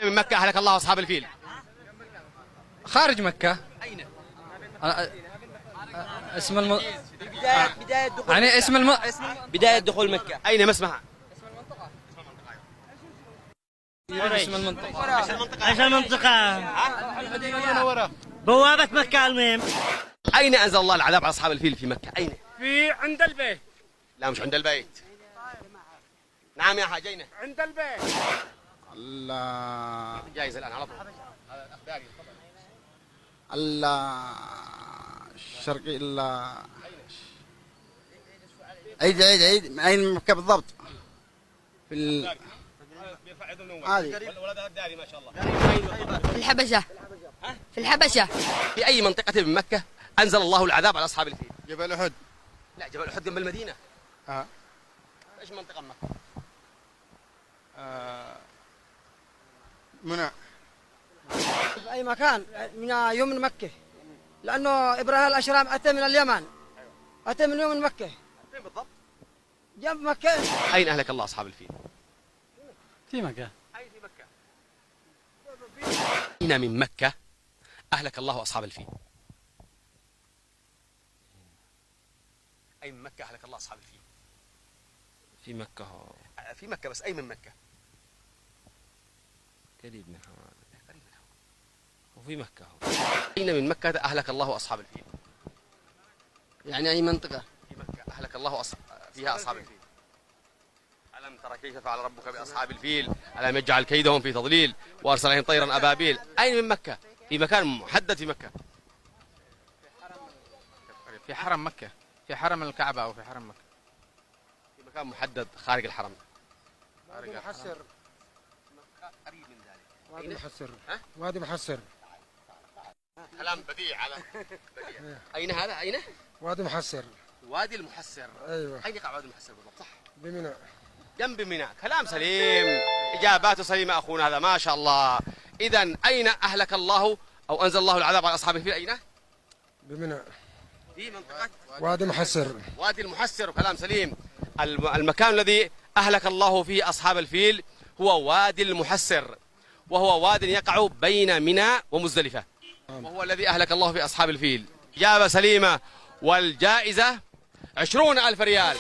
من مكة أهلك الله أصحاب الفيل. خارج مكة. أين؟ اسم بداية دخول يعني بداية دخول مكة. أين ما اسمها؟ اسم المنطقة. ايش المنطقة؟ بوابة مكة المهم. أين أنزل الله العذاب على أصحاب الفيل في مكة؟ أين؟ في عند البيت. لا مش عند البيت. نعم يا حاج أين؟ عند البيت. الله جايز الآن على طول. الله الشرقي إلا عيد أين مكة بالضبط؟ في هذه ما شاء الله. في الحبشة. في الحبشة. في أي منطقة من مكة أنزل الله العذاب على أصحاب الفيل؟ جبل أحد. لا جبل أحد جنب المدينة. إيش منطقة مكة؟ منى. في أي مكان من يمن مكة، لأنه إبراهيم الأشرام أتى من اليمن، أتى من يمن مكة. فين بالضبط؟ جنب مكة. أين أهلك الله أصحاب الفيل؟ في مكة. أين في مكة؟ أين من مكة أهلك الله أصحاب الفيل؟ أي من مكة أهلك الله أصحاب الفيل؟ في مكة. في مكة بس أي من مكة؟ قريب منها. قريب منها. وفي مكة. أين من مكة أهلك الله أصحاب الفيل؟ يعني أي منطقة؟ في مكة أهلك الله فيها أصحاب الفيل. ألم ترى كيف فعل ربك بأصحاب الفيل؟ ألم يجعل كيدهم في تضليل وأرسل عليهم طيرا أبابيل. أين من مكة؟ في مكان محدد في مكة. في حرم مكة. في حرم الكعبة أو في حرم مكة. في مكان محدد خارج الحرم. وادي محسر. قريب من ذلك. وادي محسر. وادي محسر. كلام بديع على بديع. أين هذا؟ أين؟ وادي محسر. وادي المحسر. أيوه. أين يقع وادي المحسر بالضبط؟ صح. بمنى. جنب منى. كلام سليم. إجابات سليمة أخونا هذا ما شاء الله. إذا أين أهلك الله أو أنزل الله العذاب على أصحاب الفيل؟ أين؟ بمنى. في منطقة وادي محسر. وادي المحسر. وكلام سليم. المكان الذي أهلك الله فيه أصحاب الفيل هو وادي المحسر، وهو واد يقع بين منى ومزدلفة، وهو الذي أهلك الله في أصحاب الفيل. إجابة سليمة، والجائزة 20,000 ريال.